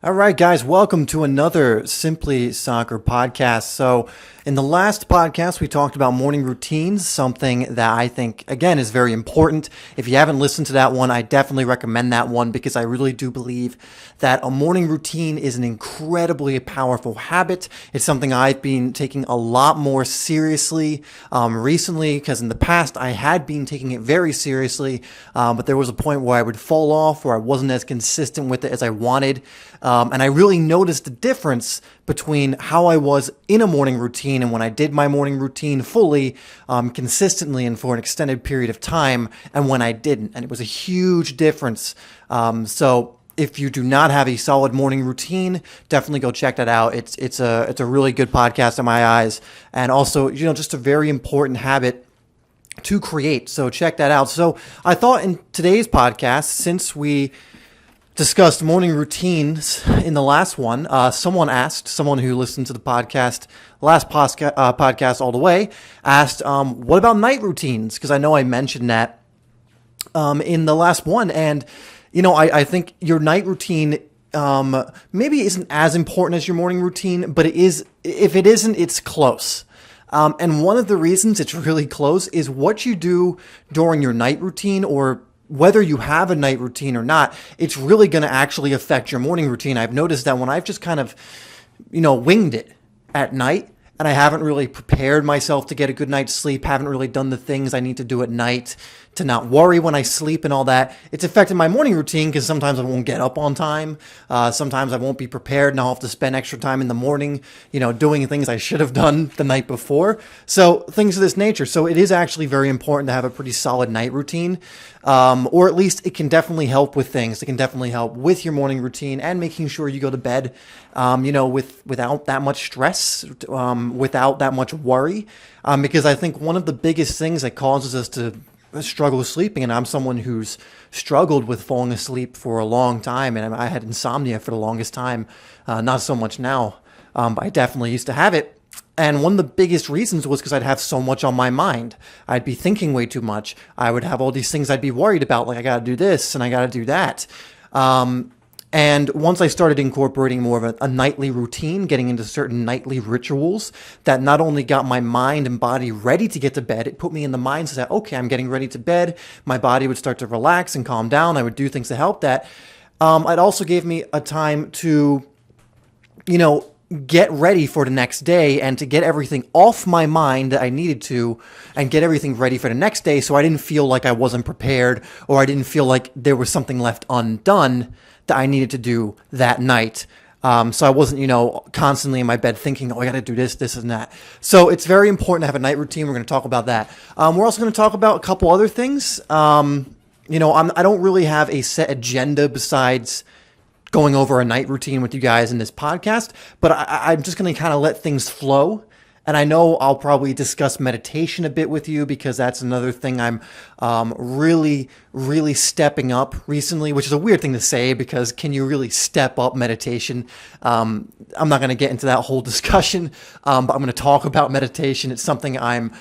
All right, guys, welcome to another Simply Soccer podcast. So, in the last podcast, we talked about morning routines, something that I think, again, is very important. If you haven't listened to that one, I definitely recommend that one because I really do believe that a morning routine is an incredibly powerful habit. It's something I've been taking a lot more seriously recently because in the past, I had been taking it very seriously, but there was a point where I would fall off or I wasn't as consistent with it as I wanted. And I really noticed the difference between how I was in a morning routine and when I did my morning routine fully, consistently and for an extended period of time, and when I didn't. And it was a huge difference. So if you do not have a solid morning routine, definitely go check that out. It's a really good podcast in my eyes, and also just a very important habit to create. So check that out. So I thought in today's podcast, since we discussed morning routines in the last one, someone who listened to the podcast, podcast all the way, asked, what about night routines? Because I know I mentioned that in the last one. And, I think your night routine maybe isn't as important as your morning routine, but it is. If it isn't, it's close. And one of the reasons it's really close is what you do during your night routine, or whether you have a night routine or not, it's really going to actually affect your morning routine. I've noticed that when I've just kind of, winged it at night and I haven't really prepared myself to get a good night's sleep, haven't really done the things I need to do at night to not worry when I sleep and all that, it's affected my morning routine because sometimes I won't get up on time. Sometimes I won't be prepared and I'll have to spend extra time in the morning, doing things I should have done the night before. So things of this nature. So it is actually very important to have a pretty solid night routine, or at least it can definitely help with things. It can definitely help with your morning routine and making sure you go to bed, without that much stress, without that much worry. Because I think one of the biggest things that causes us to struggle with sleeping, and I'm someone who's struggled with falling asleep for a long time, and I had insomnia for the longest time, not so much now, but I definitely used to have it. And one of the biggest reasons was because I'd have so much on my mind. I'd be thinking way too much. I would have all these things I'd be worried about, like I got to do this and I got to do that. And once I started incorporating more of a nightly routine, getting into certain nightly rituals that not only got my mind and body ready to get to bed, it put me in the mindset that, okay, I'm getting ready to bed. My body would start to relax and calm down. I would do things to help that. It also gave me a time to, get ready for the next day and to get everything off my mind that I needed to and get everything ready for the next day, so I didn't feel like I wasn't prepared or I didn't feel like there was something left undone that I needed to do that night. So I wasn't, constantly in my bed thinking, oh, I got to do this and that. So it's very important to have a night routine. We're going to talk about that. We're also going to talk about a couple other things. I don't really have a set agenda besides going over a night routine with you guys in this podcast, but I'm just going to kind of let things flow. And I know I'll probably discuss meditation a bit with you because that's another thing I'm really, really stepping up recently, which is a weird thing to say because can you really step up meditation? I'm not going to get into that whole discussion, but I'm going to talk about meditation. It's something I'm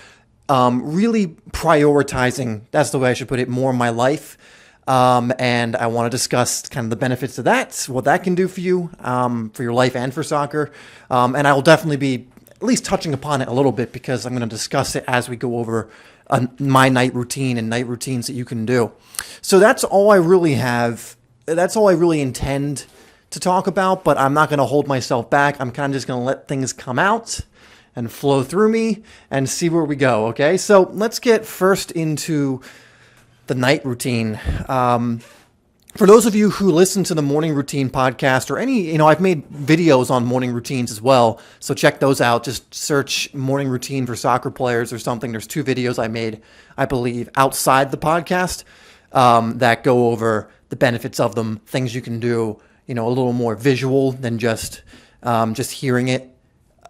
really prioritizing. That's the way I should put it, more in my life. And I want to discuss kind of the benefits of that, what that can do for you, for your life and for soccer. And I will definitely be at least touching upon it a little bit because I'm going to discuss it as we go over my night routine and night routines that you can do. So that's all I really have. That's all I really intend to talk about, but I'm not going to hold myself back. I'm kind of just going to let things come out and flow through me and see where we go. Okay. So let's get first into the night routine. For those of you who listen to the morning routine podcast or any, I've made videos on morning routines as well. So check those out. Just search morning routine for soccer players or something. There's 2 videos I made, I believe, outside the podcast that go over the benefits of them, things you can do, a little more visual than just hearing it.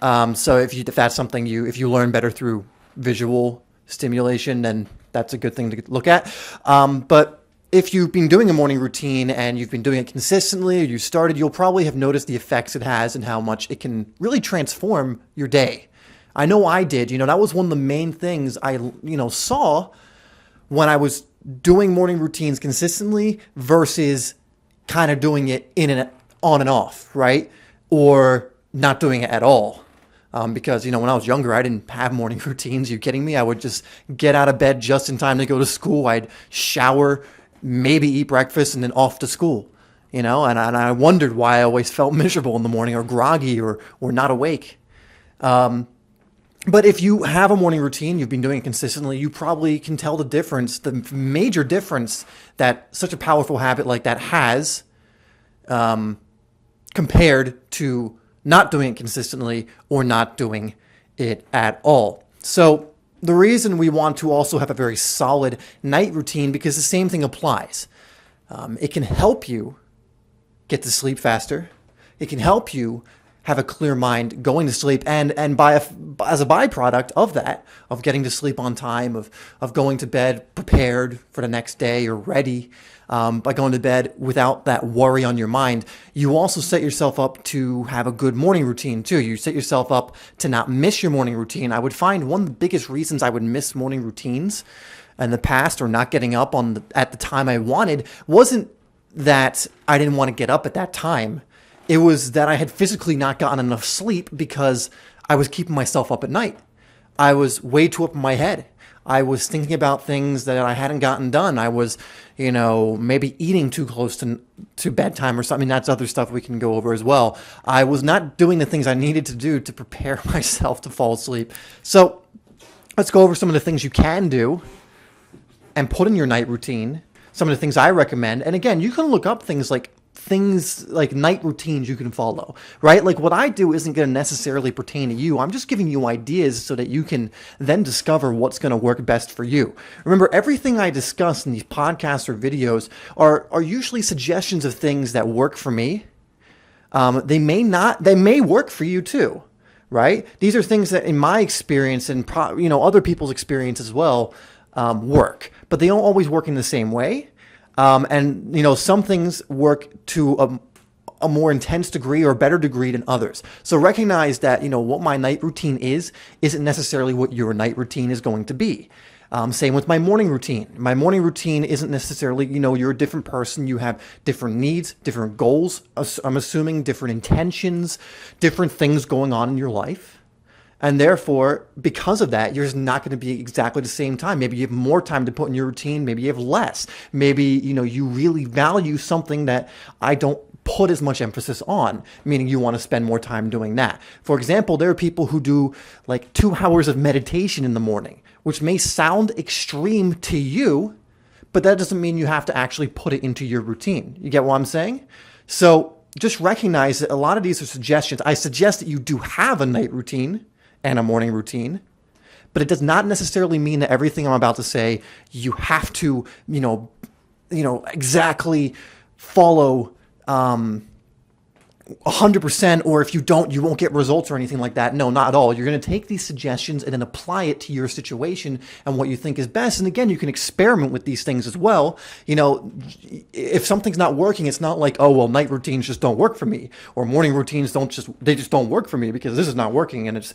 So if that's something if you learn better through visual stimulation, then that's a good thing to look at. But if you've been doing a morning routine and you've been doing it consistently, or you started, you'll probably have noticed the effects it has and how much it can really transform your day. I know I did. That was one of the main things I, saw when I was doing morning routines consistently versus kind of doing it in and on and off, right? Or not doing it at all. Because, when I was younger, I didn't have morning routines. You kidding me? I would just get out of bed just in time to go to school. I'd shower, maybe eat breakfast, and then off to school. And I wondered why I always felt miserable in the morning, or groggy, or not awake. But if you have a morning routine, you've been doing it consistently, you probably can tell the difference, the major difference that such a powerful habit like that has, compared to not doing it consistently or not doing it at all. So the reason we want to also have a very solid night routine, because the same thing applies. It can help you get to sleep faster. It can help you have a clear mind going to sleep, and as a byproduct of that, of getting to sleep on time, of going to bed prepared for the next day or ready, by going to bed without that worry on your mind, you also set yourself up to have a good morning routine too. You set yourself up to not miss your morning routine. I would find one of the biggest reasons I would miss morning routines in the past, or not getting up at the time I wanted, wasn't that I didn't want to get up at that time. It was that I had physically not gotten enough sleep because I was keeping myself up at night. I was way too up in my head. I was thinking about things that I hadn't gotten done. I was, maybe eating too close to bedtime or something. That's other stuff we can go over as well. I was not doing the things I needed to do to prepare myself to fall asleep. So let's go over some of the things you can do and put in your night routine. Some of the things I recommend. And again, you can look up things like night routines you can follow, right? Like what I do isn't going to necessarily pertain to you. I'm just giving you ideas so that you can then discover what's going to work best for you. Remember, everything I discuss in these podcasts or videos are usually suggestions of things that work for me. They may work for you too, right? These are things that in my experience and other people's experience as well, work, but they don't always work in the same way. And some things work to a more intense degree or better degree than others. So recognize that, what my night routine isn't necessarily what your night routine is going to be. Same with my morning routine. My morning routine isn't necessarily, you're a different person. You have different needs, different goals. I'm assuming different intentions, different things going on in your life. And therefore, because of that, you're not going to be exactly the same time. Maybe you have more time to put in your routine. Maybe you have less. Maybe, you really value something that I don't put as much emphasis on, meaning you want to spend more time doing that. For example, there are people who do like 2 hours of meditation in the morning, which may sound extreme to you, but that doesn't mean you have to actually put it into your routine. You get what I'm saying? So just recognize that a lot of these are suggestions. I suggest that you do have a night routine and a morning routine, but it does not necessarily mean that everything I'm about to say, you have to, exactly follow 100%, or if you don't, you won't get results or anything like that. No, not at all. You're going to take these suggestions and then apply it to your situation and what you think is best. And again, you can experiment with these things as well. If something's not working, it's not like, oh, well, night routines just don't work for me, or morning routines just don't work for me because this is not working and it's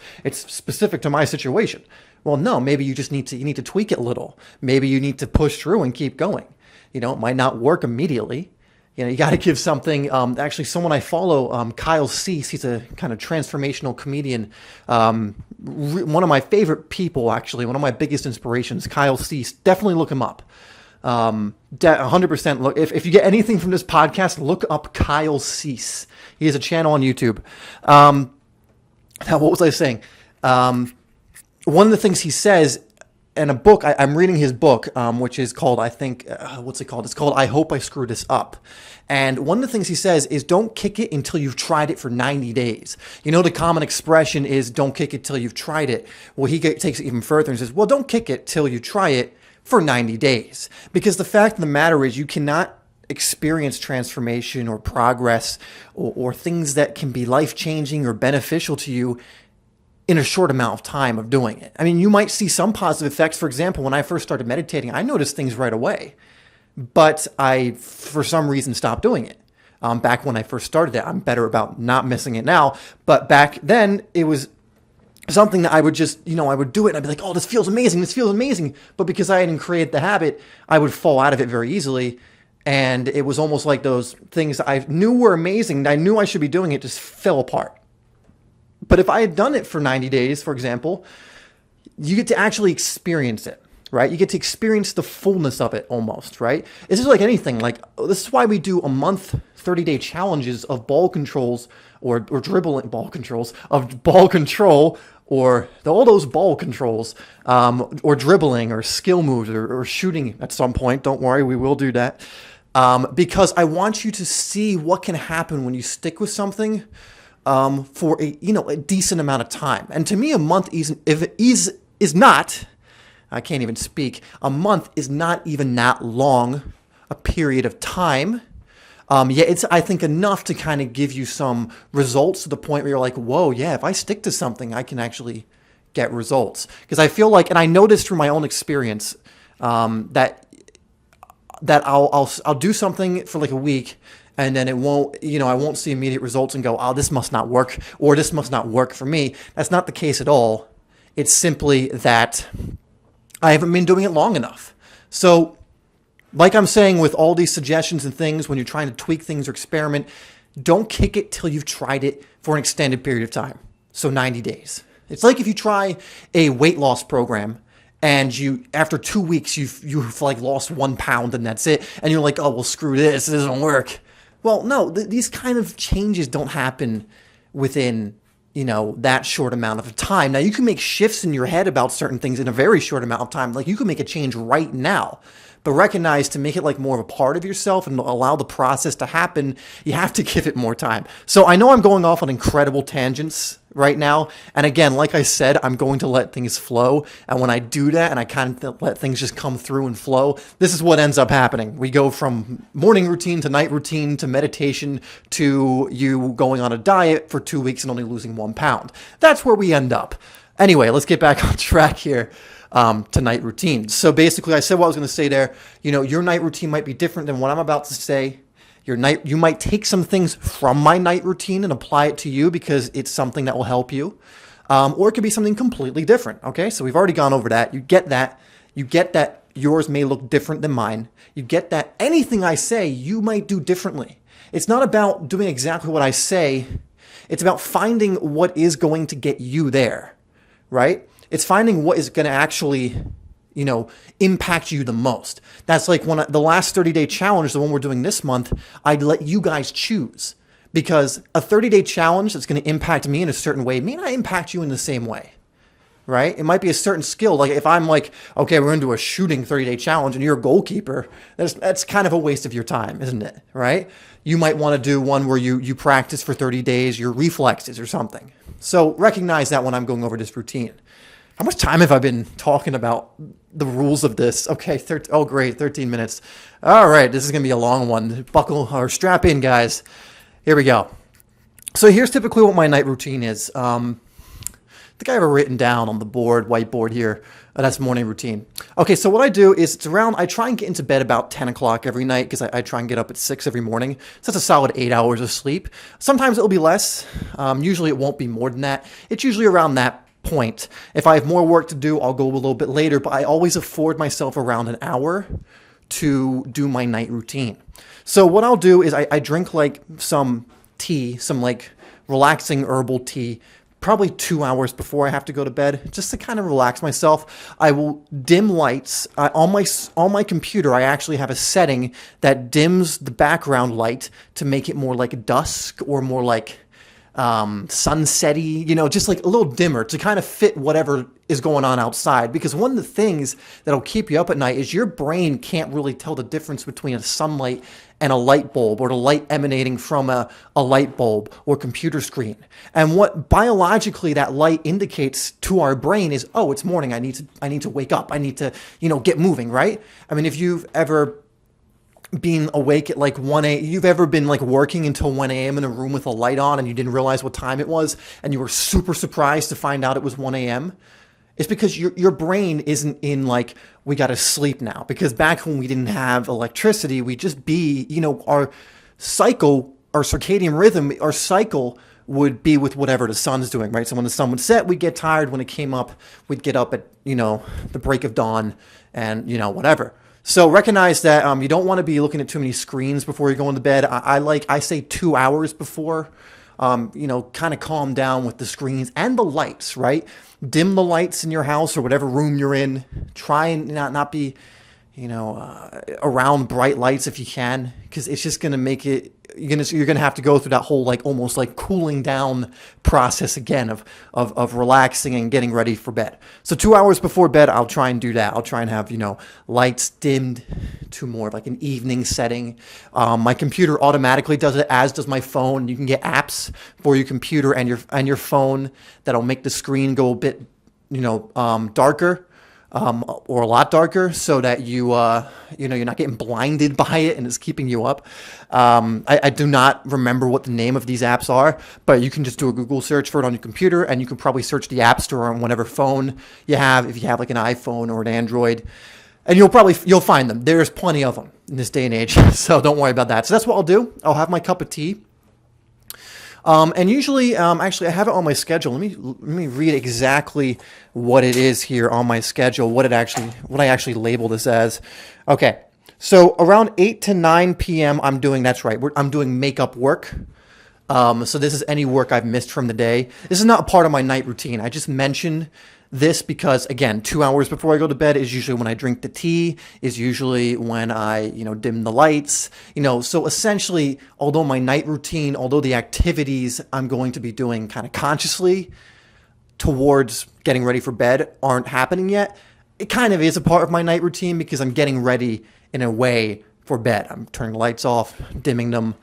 specific to my situation. Well, no, maybe you just need to tweak it a little. Maybe you need to push through and keep going. It might not work immediately. You got to give something. Actually, someone I follow, Kyle Cease, he's a kind of transformational comedian. One of my favorite people, actually, one of my biggest inspirations, Kyle Cease. Definitely look him up. 100% look. If you get anything from this podcast, look up Kyle Cease. He has a channel on YouTube. Now, what was I saying? One of the things he says in a book, I'm reading his book, which is called, I think, what's it called? It's called I Hope I Screw This Up. And one of the things he says is don't kick it until you've tried it for 90 days. The common expression is don't kick it till you've tried it. Well, he takes it even further and says, well, don't kick it till you try it for 90 days. Because the fact of the matter is you cannot experience transformation or progress or things that can be life-changing or beneficial to you in a short amount of time of doing it. I mean, you might see some positive effects. For example, when I first started meditating, I noticed things right away, but I, for some reason, stopped doing it. Back when I first started it, I'm better about not missing it now. But back then, it was something that I would just, I would do it and I'd be like, oh, this feels amazing. This feels amazing. But because I hadn't created the habit, I would fall out of it very easily. And it was almost like those things I knew were amazing, I knew I should be doing it, just fell apart. But if I had done it for 90 days, for example, you get to actually experience it, right? You get to experience the fullness of it almost, right? This is like anything. Like, this is why we do a month, 30-day challenges of ball controls or dribbling ball controls, of ball control, or all those ball controls, or dribbling or skill moves or shooting at some point. Don't worry, we will do that. Because I want you to see what can happen when you stick with something for a decent amount of time. And to me, a month is not, I can't even speak, a month is not even that long a period of time. Yet it's, I think, enough to kind of give you some results to the point where you're like, whoa, yeah, if I stick to something, I can actually get results. Because I feel like, and I noticed through my own experience, that I'll do something for like a week, and then it won't, I won't see immediate results and go, oh, this must not work, or this must not work for me. That's not the case at all. It's simply that I haven't been doing it long enough. So, like I'm saying with all these suggestions and things, when you're trying to tweak things or experiment, don't kick it till you've tried it for an extended period of time. So 90 days. It's like if you try a weight loss program and after 2 weeks, you've like lost 1 pound and that's it. And you're like, oh, well, screw this. It doesn't work. Well, no, these kind of changes don't happen within, that short amount of time. Now, you can make shifts in your head about certain things in a very short amount of time. Like, you can make a change right now. But recognize, to make it like more of a part of yourself and allow the process to happen, you have to give it more time. So I know I'm going off on incredible tangents right now. And again, like I said, I'm going to let things flow. And when I do that and I kind of let things just come through and flow, this is what ends up happening. We go from morning routine to night routine to meditation to you going on a diet for 2 weeks and only losing 1 pound. That's where we end up. Anyway, let's get back on track here. To night routine. So basically, I said what I was going to say there. Your night routine might be different than what I'm about to say. You might take some things from my night routine and apply it to you because it's something that will help you. Or it could be something completely different. Okay, so we've already gone over that. You get that. You get that yours may look different than mine. You get that anything I say, you might do differently. It's not about doing exactly what I say. It's about finding what is going to get you there, right? It's finding what is going to actually, impact you the most. That's like the last 30-day challenge, the one we're doing this month, I'd let you guys choose. Because a 30-day challenge that's going to impact me in a certain way may not impact you in the same way, right? It might be a certain skill. Like if I'm like, okay, we're going to do a shooting 30-day challenge and you're a goalkeeper, that's kind of a waste of your time, isn't it, right? You might want to do one where you practice for 30 days, your reflexes or something. So recognize that when I'm going over this routine. How much time have I been talking about the rules of this? Okay, great, 13 minutes. All right, this is going to be a long one. Buckle or strap in, guys. Here we go. So here's typically what my night routine is. I think I have it written down on the whiteboard here. That's morning routine. Okay, so what I do is I try and get into bed about 10 o'clock every night because I try and get up at 6 every morning. So that's a solid 8 hours of sleep. Sometimes it'll be less. Usually it won't be more than that. It's usually around that point. If I have more work to do, I'll go a little bit later, but I always afford myself around an hour to do my night routine. So what I'll do is I drink like some tea, some like relaxing herbal tea, probably 2 hours before I have to go to bed, just to kind of relax myself. I will dim lights. On my computer, I actually have a setting that dims the background light to make it more like dusk or more like sunsetty, just like a little dimmer to kind of fit whatever is going on outside. Because one of the things that'll keep you up at night is your brain can't really tell the difference between a sunlight and a light bulb, or the light emanating from a light bulb or computer screen. And what biologically that light indicates to our brain is, oh, it's morning. I need to wake up. I need to, get moving, right? I mean, if you've ever being awake at like 1 a.m. You've ever been like working until 1 a.m. in a room with a light on and you didn't realize what time it was and you were super surprised to find out it was 1 a.m.? It's because your brain isn't in like, we got to sleep now. Because back when we didn't have electricity, we just our cycle, our circadian rhythm, our cycle would be with whatever the sun's doing, right? So when the sun would set, we'd get tired. When it came up, we'd get up at, the break of dawn and, whatever. So recognize that you don't want to be looking at too many screens before you go into bed. I say 2 hours before. Kind of calm down with the screens and the lights, right? Dim the lights in your house or whatever room you're in. Try and not be, around bright lights if you can, because it's just gonna make it. You're gonna have to go through that whole like almost like cooling down process again of relaxing and getting ready for bed. So 2 hours before bed, I'll try and do that. I'll try and have lights dimmed to more of like an evening setting. My computer automatically does it, as does my phone. You can get apps for your computer and your phone that'll make the screen go a bit darker. Or a lot darker, so that you're not getting blinded by it and it's keeping you up. I do not remember what the name of these apps are, but you can just do a Google search for it on your computer, and you can probably search the App Store on whatever phone you have, if you have like an iPhone or an Android, and you'll find them. There's plenty of them in this day and age, so don't worry about that. So that's what I'll do. I'll have my cup of tea. And usually, actually, I have it on my schedule. Let me read exactly what it is here on my schedule. What I actually label this as. Okay, so around 8 to 9 p.m. I'm doing. That's right. I'm doing makeup work. So this is any work I've missed from the day. This is not a part of my night routine. I just mentioned this because, again, 2 hours before I go to bed is usually when I drink the tea, is usually when I, dim the lights, so essentially, although my night routine, although the activities I'm going to be doing kind of consciously towards getting ready for bed aren't happening yet, it kind of is a part of my night routine because I'm getting ready in a way for bed. I'm turning the lights off, dimming them,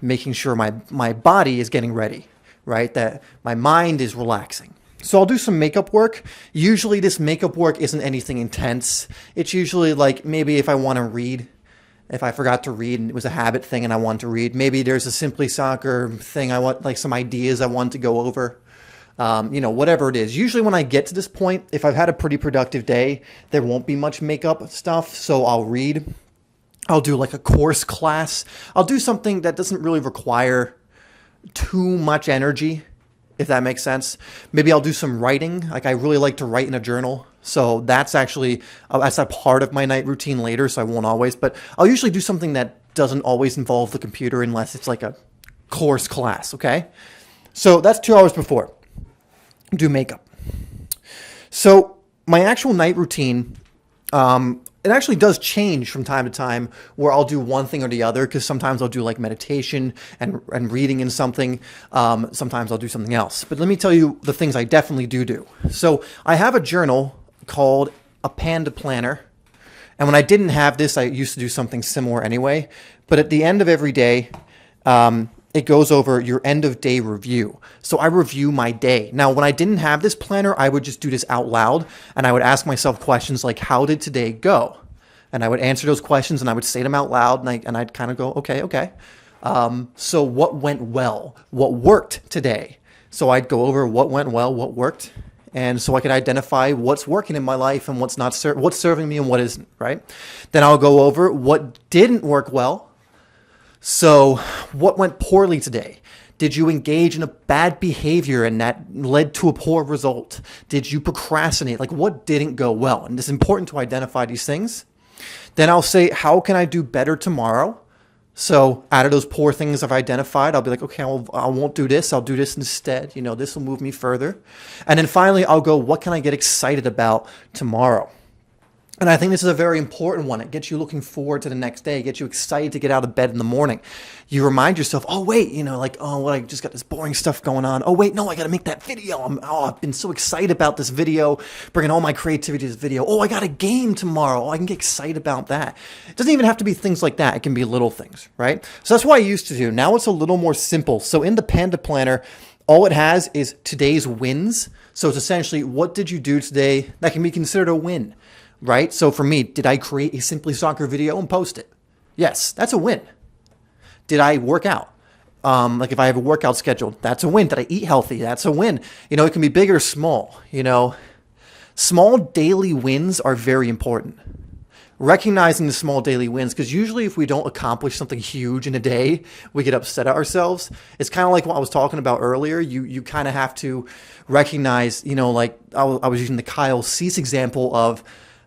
making sure my body is getting ready, right? That my mind is relaxing. So I'll do some makeup work. Usually this makeup work isn't anything intense. It's usually like maybe if I want to read, if I forgot to read and it was a habit thing and I want to read, maybe there's a SimplySoccer thing I want, like some ideas I want to go over, whatever it is. Usually when I get to this point, if I've had a pretty productive day, there won't be much makeup stuff. So I'll read. I'll do like a course class. I'll do something that doesn't really require too much energy, if that makes sense. Maybe I'll do some writing. Like I really like to write in a journal. So that's actually, that's a part of my night routine later, so I won't always. But I'll usually do something that doesn't always involve the computer unless it's like a course class, okay? So that's 2 hours before. Do makeup. So my actual night routine, it actually does change from time to time where I'll do one thing or the other, because sometimes I'll do like meditation and reading in something. Sometimes I'll do something else. But let me tell you the things I definitely do. So I have a journal called a Panda Planner. And when I didn't have this, I used to do something similar anyway. But at the end of every day, it goes over your end of day review. So I review my day. Now, when I didn't have this planner, I would just do this out loud and I would ask myself questions like, how did today go? And I would answer those questions and I would say them out loud and I'd kind of go, okay. So what went well? What worked today? So I'd go over what went well, what worked. And so I could identify what's working in my life and what's not, what's serving me and what isn't, right? Then I'll go over what didn't work well. So what went poorly today? Did you engage in a bad behavior and that led to a poor result? Did you procrastinate? Like what didn't go well? And it's important to identify these things. Then I'll say, how can I do better tomorrow? So out of those poor things I've identified, I'll be like, okay, I won't do this. I'll do this instead. This will move me further. And then finally, I'll go, what can I get excited about tomorrow? And I think this is a very important one. It gets you looking forward to the next day. It gets you excited to get out of bed in the morning. You remind yourself, oh, wait, I just got this boring stuff going on. Oh, wait, no, I got to make that video. I've been so excited about this video, bringing all my creativity to this video. Oh, I got a game tomorrow. Oh, I can get excited about that. It doesn't even have to be things like that. It can be little things, right? So that's what I used to do. Now it's a little more simple. So in the Panda Planner, all it has is today's wins. So it's essentially, what did you do today that can be considered a win? Right? So for me, did I create a SimplySoccer video and post it? Yes, that's a win. Did I work out? Like if I have a workout scheduled, that's a win. Did I eat healthy? That's a win. It can be big or small. Small daily wins are very important. Recognizing the small daily wins, because usually if we don't accomplish something huge in a day, we get upset at ourselves. It's kind of like what I was talking about earlier. You kind of have to recognize, like I was using the Kyle Cease example of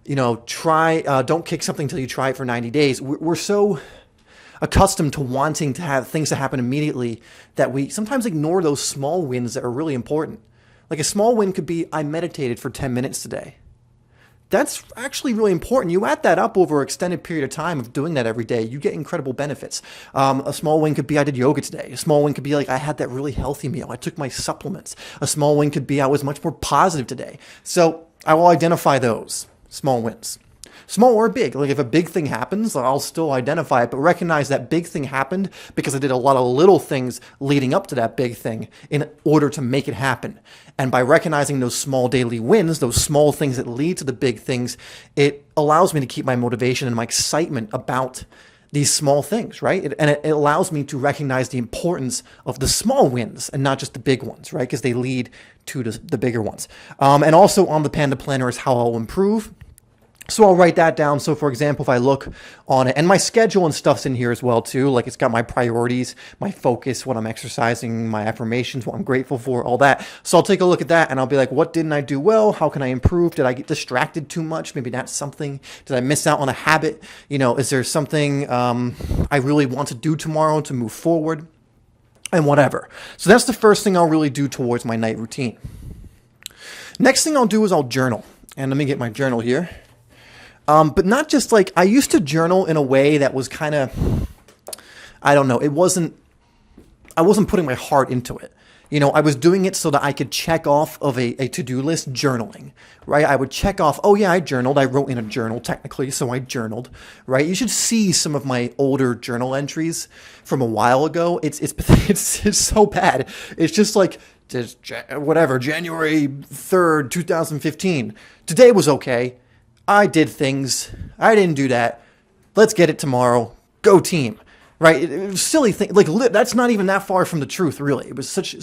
don't kick something until you try it for 90 days. We're so accustomed to wanting to have things to happen immediately that we sometimes ignore those small wins that are really important. Like a small win could be, I meditated for 10 minutes today. That's actually really important. You add that up over an extended period of time of doing that every day, you get incredible benefits. A small win could be I did yoga today. A small win could be like I had that really healthy meal. I took my supplements. A small win could be I was much more positive today. So I will identify those small wins. Small or big. Like if a big thing happens, I'll still identify it, but recognize that big thing happened because I did a lot of little things leading up to that big thing in order to make it happen. And by recognizing those small daily wins, those small things that lead to the big things, it allows me to keep my motivation and my excitement about these small things, right? And it allows me to recognize the importance of the small wins and not just the big ones, right? Because they lead to the bigger ones. And also on the Panda Planner is how I'll improve. So I'll write that down. So for example, if I look on it, and my schedule and stuff's in here as well too, like it's got my priorities, my focus, what I'm exercising, my affirmations, what I'm grateful for, all that. So I'll take a look at that and I'll be like, what didn't I do well? How can I improve? Did I get distracted too much? Maybe that's something. Did I miss out on a habit? Is there something I really want to do tomorrow to move forward? And whatever. So that's the first thing I'll really do towards my night routine. Next thing I'll do is I'll journal. And let me get my journal here. But not just like, I used to journal in a way that was kind of, I don't know, I wasn't putting my heart into it. I was doing it so that I could check off of a to-do list journaling, right? I would check off, oh yeah, I journaled. I wrote in a journal technically, so I journaled, right? You should see some of my older journal entries from a while ago. It's so bad. It's just like, January 3rd, 2015. Today was okay. I did things. I didn't do that. Let's get it tomorrow. Go team. Right? It was silly thing. Like that's not even that far from the truth, really. It was such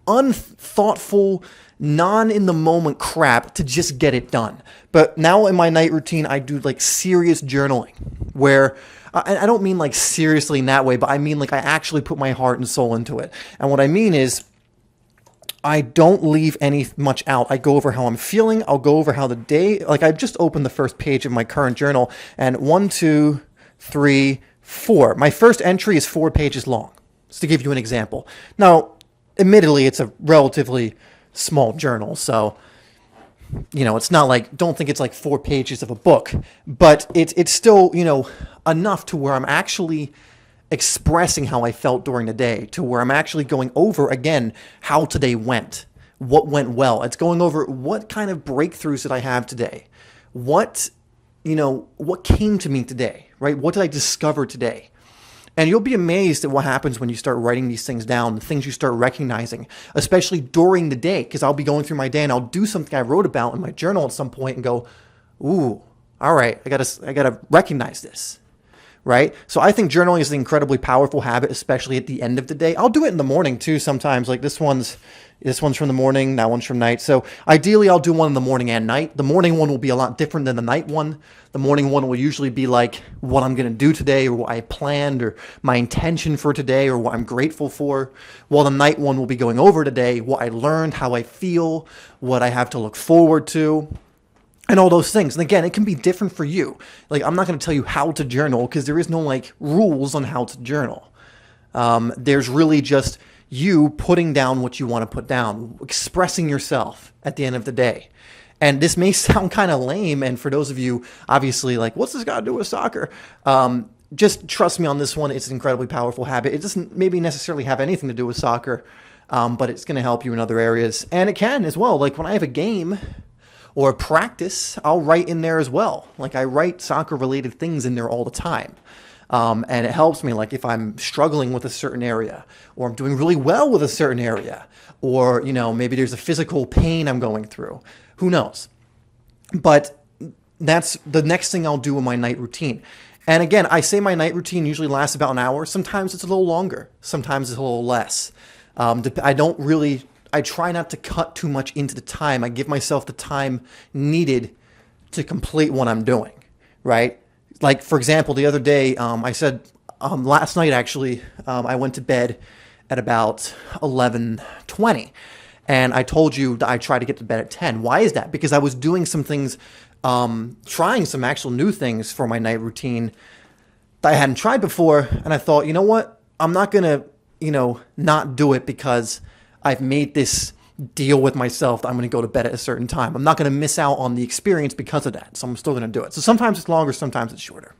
unthoughtful, in the moment crap to just get it done. But now in my night routine, I do like serious journaling where I don't mean like seriously in that way, but I mean like I actually put my heart and soul into it. And what I mean is, I don't leave much out. I go over how I'm feeling. I'll go over how the day, like I just opened the first page of my current journal and 1, 2, 3, 4. My first entry is 4 pages long. Just to give you an example. Now, admittedly, it's a relatively small journal. So, it's not like, don't think it's like 4 pages of a book, but it's still, enough to where I'm actually expressing how I felt during the day, to where I'm actually going over again how today went, what went well. It's going over what kind of breakthroughs did I have today, what came to me today, right? What did I discover today? And you'll be amazed at what happens when you start writing these things down, the things you start recognizing, especially during the day, because I'll be going through my day and I'll do something I wrote about in my journal at some point and go, ooh, all right, I gotta recognize this. Right? So I think journaling is an incredibly powerful habit, especially at the end of the day. I'll do it in the morning too sometimes. Like this one's from the morning, that one's from night. So ideally I'll do one in the morning and night. The morning one will be a lot different than the night one. The morning one will usually be like what I'm going to do today or what I planned or my intention for today or what I'm grateful for. While the night one will be going over today, what I learned, how I feel, what I have to look forward to. And all those things. And again, it can be different for you. Like, I'm not going to tell you how to journal because there is no like rules on how to journal. There's really just you putting down what you want to put down, expressing yourself at the end of the day. And this may sound kind of lame. And for those of you, obviously, like, what's this got to do with soccer? Just trust me on this one. It's an incredibly powerful habit. It doesn't maybe necessarily have anything to do with soccer, but it's going to help you in other areas. And it can as well. Like when I have a game or practice, I'll write in there as well. Like I write soccer-related things in there all the time. And it helps me, like if I'm struggling with a certain area, or I'm doing really well with a certain area, or, maybe there's a physical pain I'm going through. Who knows? But that's the next thing I'll do in my night routine. And again, I say my night routine usually lasts about an hour. Sometimes it's a little longer. Sometimes it's a little less. I try not to cut too much into the time. I give myself the time needed to complete what I'm doing, right? Like, for example, the other day, I said last night, actually, I went to bed at about 11:20. And I told you that I tried to get to bed at 10. Why is that? Because I was doing some things trying some actual new things for my night routine that I hadn't tried before. And I thought, you know what? I'm not going to, not do it because I've made this deal with myself that I'm going to go to bed at a certain time. I'm not going to miss out on the experience because of that. So I'm still going to do it. So sometimes it's longer, sometimes it's shorter.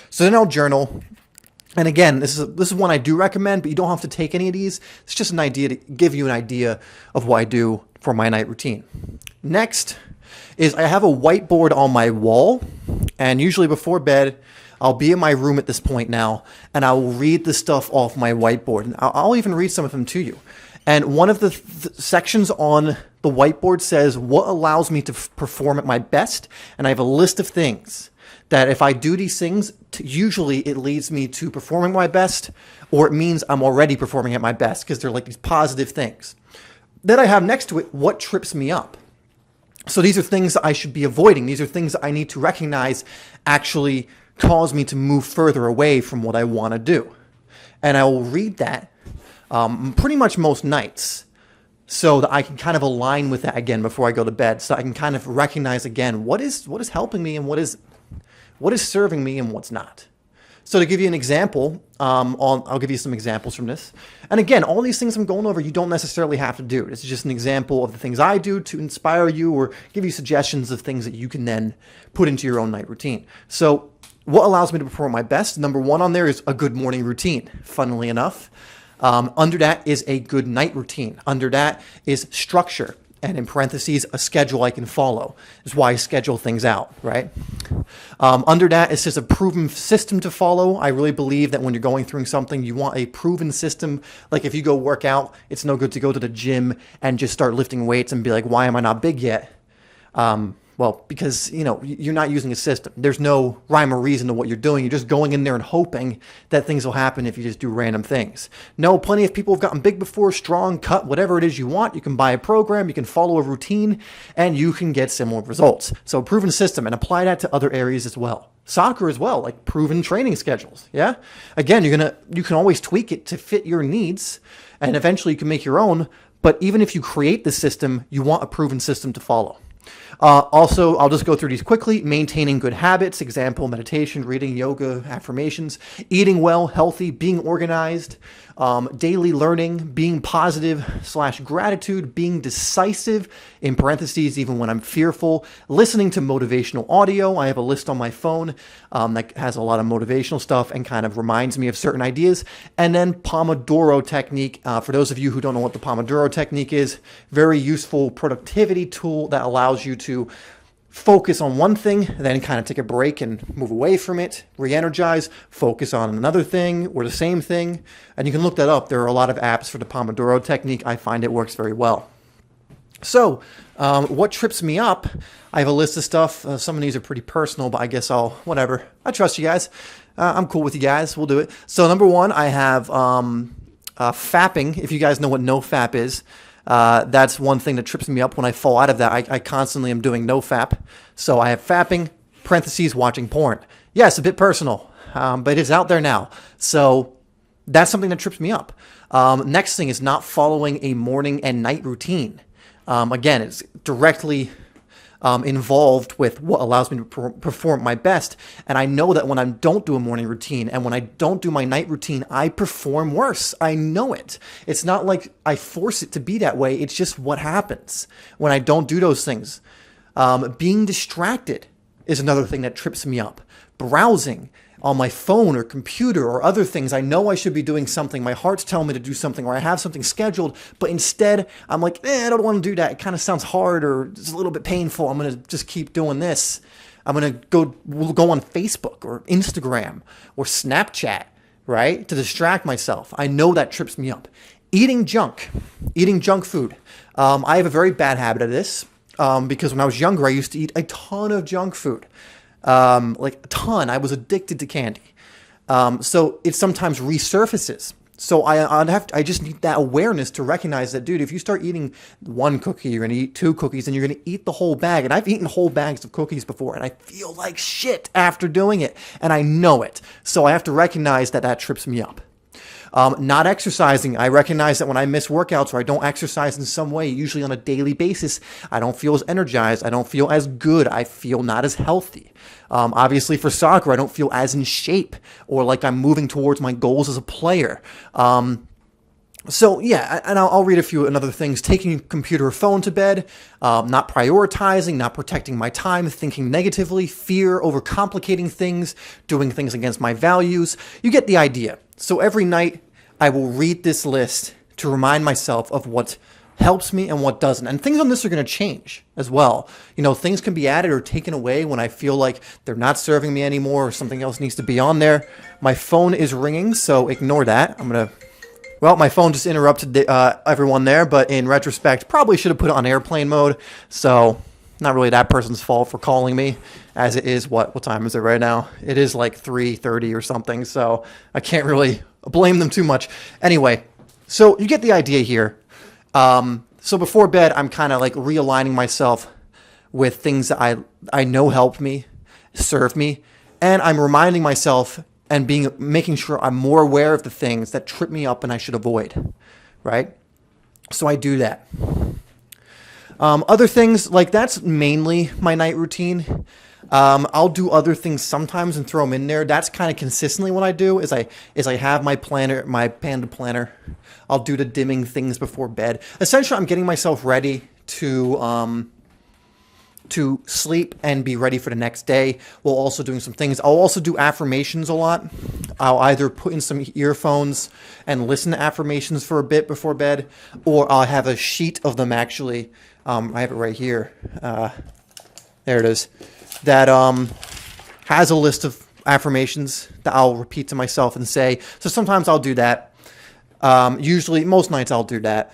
So then I'll journal. And again, this is one I do recommend, but you don't have to take any of these. It's just an idea to give you an idea of what I do for my night routine. Next is I have a whiteboard on my wall, and usually before bed, I'll be in my room at this point now, and I will read the stuff off my whiteboard. And I'll even read some of them to you. And one of the sections on the whiteboard says what allows me to perform at my best, and I have a list of things that if I do these things, usually it leads me to performing my best, or it means I'm already performing at my best because they're like these positive things. Then I have next to it what trips me up. So these are things that I should be avoiding. These are things that I need to recognize actually cause me to move further away from what I want to do. And I will read that pretty much most nights so that I can kind of align with that again before I go to bed, so I can kind of recognize again what is helping me and what is serving me and what's not. So to give you an example, I'll give you some examples from this. And again, all these things I'm going over, you don't necessarily have to do. This is just an example of the things I do to inspire you or give you suggestions of things that you can then put into your own night routine. So what allows me to perform my best? Number one on there is a good morning routine, funnily enough. Under that is a good night routine. Under that is structure. And in parentheses, a schedule I can follow. Is why I schedule things out, right? Under that, it's just a proven system to follow. I really believe that when you're going through something, you want a proven system. Like if you go work out, it's no good to go to the gym and just start lifting weights and be like, why am I not big yet? Well, because, you're not using a system. There's no rhyme or reason to what you're doing. You're just going in there and hoping that things will happen if you just do random things. No, plenty of people have gotten big before, strong, cut, whatever it is you want. You can buy a program, you can follow a routine, and you can get similar results. So a proven system, and apply that to other areas as well. Soccer as well, like proven training schedules, yeah? Again, you can always tweak it to fit your needs, and eventually you can make your own, but even if you create the system, you want a proven system to follow. Also, I'll just go through these quickly. Maintaining good habits, example, meditation, reading, yoga, affirmations, eating well, healthy, being organized, daily learning, being positive / gratitude, being decisive, in parentheses, even when I'm fearful, listening to motivational audio. I have a list on my phone that has a lot of motivational stuff and kind of reminds me of certain ideas. And then Pomodoro technique. For those of you who don't know what the Pomodoro technique is, very useful productivity tool that allows you to focus on one thing, then kind of take a break and move away from it, re-energize, focus on another thing or the same thing. And you can look that up. There are a lot of apps for the Pomodoro technique. I find it works very well. So what trips me up? I have a list of stuff. Some of these are pretty personal, but I guess whatever. I trust you guys. I'm cool with you guys. We'll do it. So number one, I have fapping. If you guys know what no-fap is, that's one thing that trips me up when I fall out of that. I constantly am doing no fap. So I have fapping, parentheses, watching porn. Yes, a bit personal, but it's out there now. So that's something that trips me up. Next thing is not following a morning and night routine. Again, it's directly involved with what allows me to perform my best. And I know that when I don't do a morning routine and when I don't do my night routine, I perform worse. I know it. It's not like I force it to be that way. It's just what happens when I don't do those things. Being distracted is another thing that trips me up. Browsing on my phone or computer or other things. I know I should be doing something. My heart's telling me to do something, or I have something scheduled, but instead I'm like, I don't want to do that. It kind of sounds hard or it's a little bit painful. I'm going to just keep doing this. We'll go on Facebook or Instagram or Snapchat, right? To distract myself. I know that trips me up. Eating junk food. I have a very bad habit of this because when I was younger, I used to eat a ton of junk food. Like a ton. I was addicted to candy. So it sometimes resurfaces. So I just need that awareness to recognize that, dude, if you start eating one cookie, you're going to eat two cookies and you're going to eat the whole bag. And I've eaten whole bags of cookies before and I feel like shit after doing it. And I know it. So I have to recognize that trips me up. Not exercising. I recognize that when I miss workouts or I don't exercise in some way, usually on a daily basis, I don't feel as energized. I don't feel as good. I feel not as healthy. Obviously for soccer, I don't feel as in shape or like I'm moving towards my goals as a player. So yeah, and I'll read a few other things. Taking computer or phone to bed, not prioritizing, not protecting my time, thinking negatively, fear, overcomplicating things, doing things against my values. You get the idea. So every night I will read this list to remind myself of what helps me and what doesn't. And things on this are going to change as well. Things can be added or taken away when I feel like they're not serving me anymore or something else needs to be on there. My phone is ringing, so ignore that. Well, my phone just interrupted everyone there, but in retrospect, probably should have put it on airplane mode. So not really that person's fault for calling me, as it is, what time is it right now? It is like 3:30 or something, so I can't really blame them too much. Anyway, so you get the idea here. So before bed, I'm kind of like realigning myself with things that I know help me, serve me, and I'm reminding myself and making sure I'm more aware of the things that trip me up and I should avoid, right? So I do that. Other things, like that's mainly my night routine. I'll do other things sometimes and throw them in there. That's kind of consistently what I do is I have my planner, my Panda planner. I'll do the dimming things before bed. Essentially, I'm getting myself ready to sleep and be ready for the next day while also doing some things. I'll also do affirmations a lot. I'll either put in some earphones and listen to affirmations for a bit before bed, or I'll have a sheet of them actually. I have it right here. There it is. That has a list of affirmations that I'll repeat to myself and say. So sometimes I'll do that. Usually, most nights I'll do that.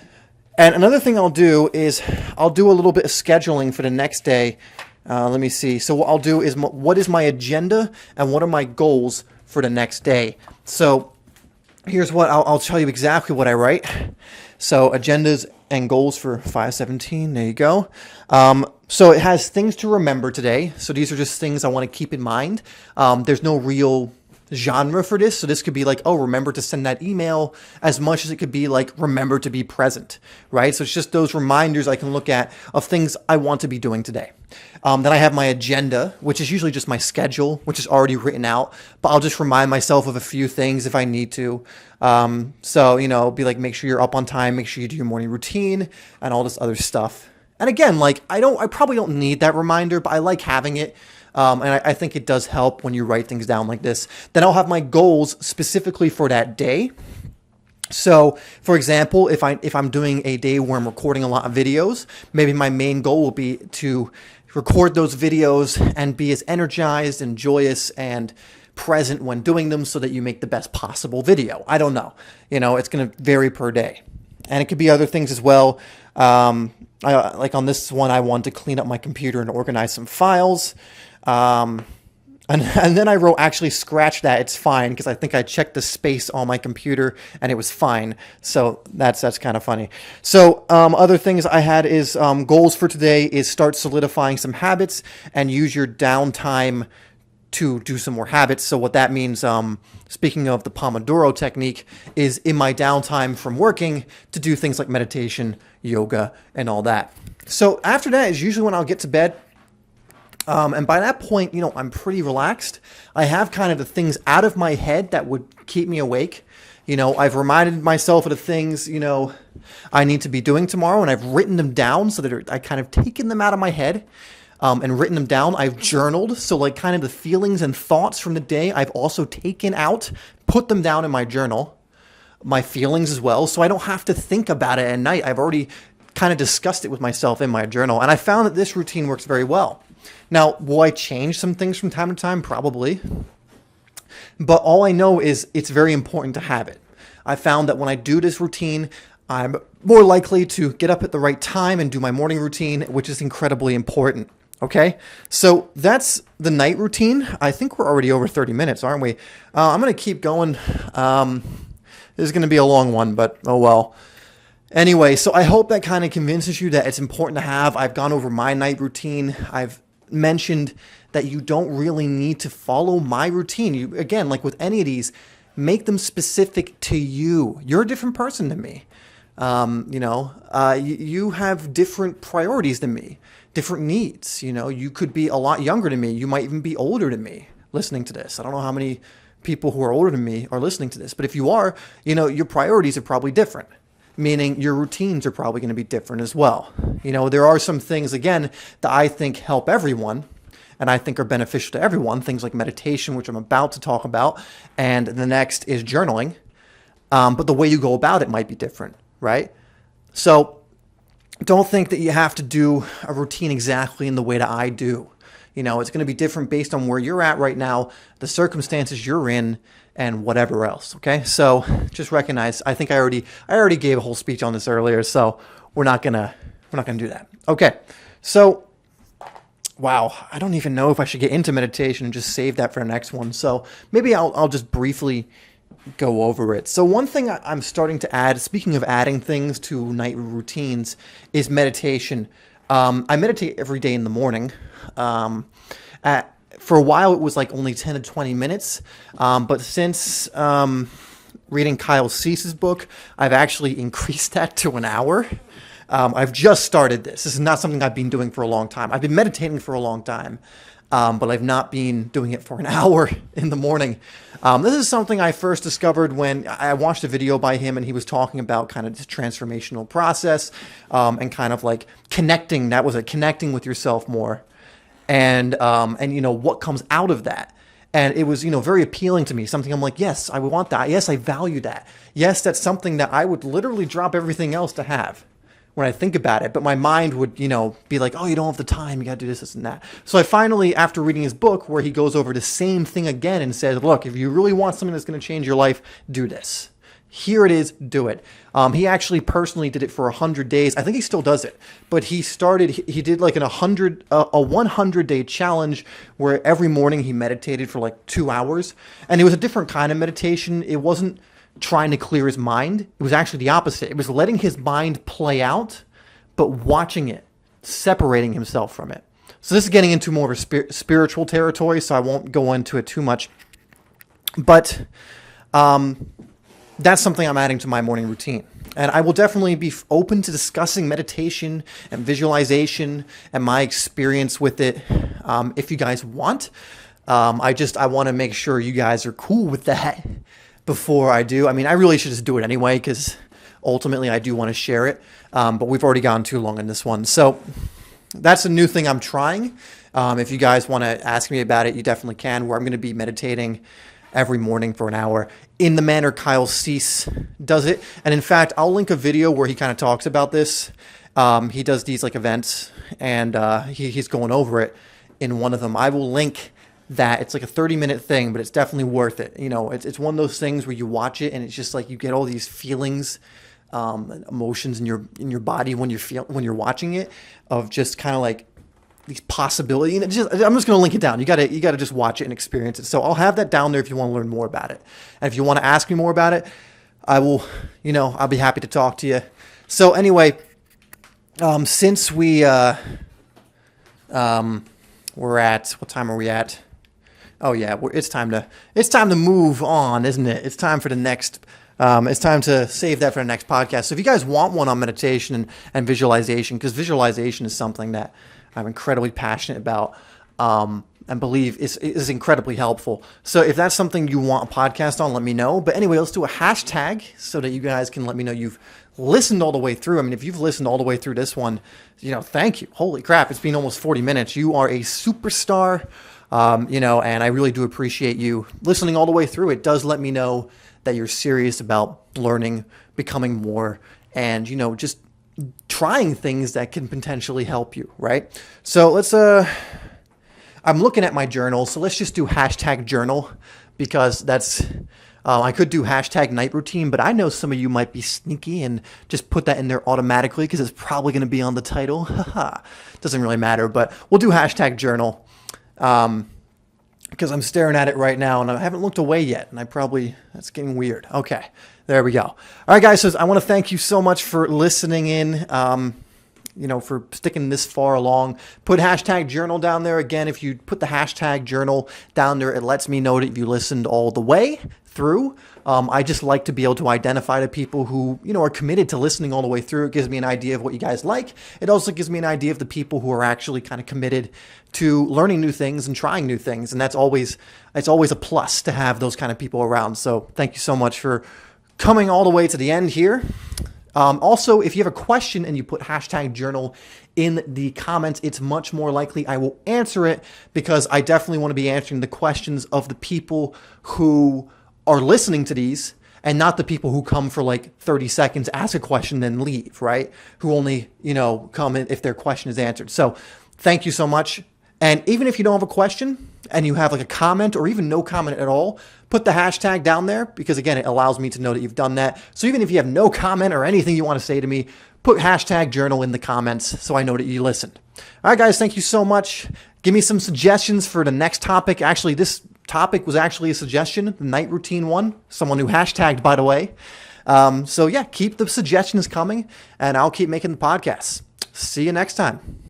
And another thing I'll do is I'll do a little bit of scheduling for the next day. Let me see. So what I'll do is what is my agenda and what are my goals for the next day. So here's what I'll tell you exactly what I write. So agendas and goals for 5/17. There you go. So it has things to remember today. So these are just things I want to keep in mind. There's no real genre for this. So this could be like, oh, remember to send that email, as much as it could be like, remember to be present, right? So it's just those reminders I can look at of things I want to be doing today. Then I have my agenda, which is usually just my schedule, which is already written out, but I'll just remind myself of a few things if I need to. So, be like, make sure you're up on time, make sure you do your morning routine and all this other stuff. And again, like I probably don't need that reminder, but I like having it. And I think it does help when you write things down like this. Then I'll have my goals specifically for that day. So, for example, if I'm doing a day where I'm recording a lot of videos, maybe my main goal will be to record those videos and be as energized and joyous and present when doing them so that you make the best possible video. I don't know. It's going to vary per day. And it could be other things as well. Like on this one, I wanted to clean up my computer and organize some files. And then I wrote, actually scratch that, it's fine, because I think I checked the space on my computer and it was fine. So that's kind of funny. So other things I had is goals for today is start solidifying some habits and use your downtime to do some more habits. So what that means, speaking of the Pomodoro technique, is in my downtime from working to do things like meditation, yoga, and all that. So after that is usually when I'll get to bed. And by that point, I'm pretty relaxed. I have kind of the things out of my head that would keep me awake. I've reminded myself of the things, I need to be doing tomorrow, and I've written them down so that I kind of taken them out of my head and written them down. I've journaled. So like kind of the feelings and thoughts from the day, I've also taken out, put them down in my journal, my feelings as well. So I don't have to think about it at night. I've already kind of discussed it with myself in my journal. And I found that this routine works very well. Now, will I change some things from time to time? Probably. But all I know is it's very important to have it. I found that when I do this routine, I'm more likely to get up at the right time and do my morning routine, which is incredibly important. Okay? So that's the night routine. I think we're already over 30 minutes, aren't we? I'm going to keep going. This is going to be a long one, but oh well. Anyway, so I hope that kind of convinces you that it's important to have. I've gone over my night routine. I've mentioned that you don't really need to follow my routine. Again, like with any of these, make them specific to you. You're a different person than me. You have different priorities than me, different needs. You could be a lot younger than me. You might even be older than me listening to this. I don't know how many people who are older than me are listening to this, but if you are, your priorities are probably different, meaning your routines are probably going to be different as well. There are some things, again, that I think help everyone and I think are beneficial to everyone, things like meditation, which I'm about to talk about, and the next is journaling. But the way you go about it might be different, right? So don't think that you have to do a routine exactly in the way that I do. It's going to be different based on where you're at right now, the circumstances you're in, and whatever else. Okay, so just recognize. I think I already gave a whole speech on this earlier, so we're not gonna do that. Okay, so wow, I don't even know if I should get into meditation and just save that for the next one. So maybe I'll just briefly go over it. So one thing I'm starting to add, speaking of adding things to night routines, is meditation. I meditate every day in the morning. For a while, it was like only 10 to 20 minutes. But since reading Kyle Cease's book, I've actually increased that to an hour. I've just started this. This is not something I've been doing for a long time. I've been meditating for a long time, but I've not been doing it for an hour in the morning. This is something I first discovered when I watched a video by him, and he was talking about kind of this transformational process and kind of like connecting. That was it, connecting with yourself more, and what comes out of that. And it was, very appealing to me. Something I'm like, yes, I want that. Yes, I value that. Yes, that's something that I would literally drop everything else to have when I think about it. But my mind would, be like, oh, you don't have the time. You got to do this and that. So I finally, after reading his book, where he goes over the same thing again and says, look, if you really want something that's going to change your life, do this. Here it is, do it. He actually personally did it for 100 days. I think he still does it, but he did like a 100-day challenge where every morning he meditated for like 2 hours. And it was a different kind of meditation. It wasn't trying to clear his mind. It was actually the opposite. It was letting his mind play out, but watching it, separating himself from it. So this is getting into more of a spiritual territory, so I won't go into it too much. But that's something I'm adding to my morning routine. And I will definitely be open to discussing meditation and visualization and my experience with it if you guys want. I want to make sure you guys are cool with that before I do. I mean, I really should just do it anyway because ultimately I do want to share it. But we've already gone too long in this one. So that's a new thing I'm trying. If you guys want to ask me about it, you definitely can, where I'm going to be meditating every morning for an hour in the manner Kyle Cease does it. And in fact, I'll link a video where he kind of talks about this. He does these like events and he's going over it in one of them. I will link that. It's like a 30-minute thing, but it's definitely worth it. It's one of those things where you watch it and it's just like you get all these feelings, emotions in your body when you're watching it, of just kind of like these possibilities. I'm just going to link it down. You got to just watch it and experience it. So I'll have that down there if you want to learn more about it. And if you want to ask me more about it, I will, I'll be happy to talk to you. So anyway, since we're at, what time are we at? Oh yeah, it's time to move on, isn't it? It's time for the next, it's time to save that for the next podcast. So if you guys want one on meditation and visualization, because visualization is something that I'm incredibly passionate about, and believe is incredibly helpful. So if that's something you want a podcast on, let me know. But anyway, let's do a hashtag so that you guys can let me know you've listened all the way through. I mean, if you've listened all the way through this one, thank you. Holy crap, it's been almost 40 minutes. You are a superstar, and I really do appreciate you listening all the way through. It does let me know that you're serious about learning, becoming more, and, just trying things that can potentially help you, right? So let's, I'm looking at my journal, so let's just do hashtag journal, because that's, I could do hashtag night routine, but I know some of you might be sneaky and just put that in there automatically because it's probably going to be on the title. Doesn't really matter, but we'll do hashtag journal, because I'm staring at it right now and I haven't looked away yet, and that's getting weird. Okay. There we go. All right, guys. So I want to thank you so much for listening in, for sticking this far along. Put hashtag journal down there. Again, if you put the hashtag journal down there, it lets me know that you listened all the way through. I just like to be able to identify the people who, are committed to listening all the way through. It gives me an idea of what you guys like. It also gives me an idea of the people who are actually kind of committed to learning new things and trying new things. And it's always a plus to have those kind of people around. So thank you so much for coming all the way to the end here. Also, if you have a question and you put #journal in the comments, it's much more likely I will answer it, because I definitely want to be answering the questions of the people who are listening to these and not the people who come for like 30 seconds, ask a question, then leave, right? Who only, come in if their question is answered. So thank you so much. And even if you don't have a question and you have like a comment or even no comment at all, put the hashtag down there, because again, it allows me to know that you've done that. So even if you have no comment or anything you want to say to me, put #journal in the comments so I know that you listened. All right, guys, thank you so much. Give me some suggestions for the next topic. Actually, this topic was actually a suggestion, the night routine one, someone who hashtagged, by the way. So yeah, keep the suggestions coming and I'll keep making the podcasts. See you next time.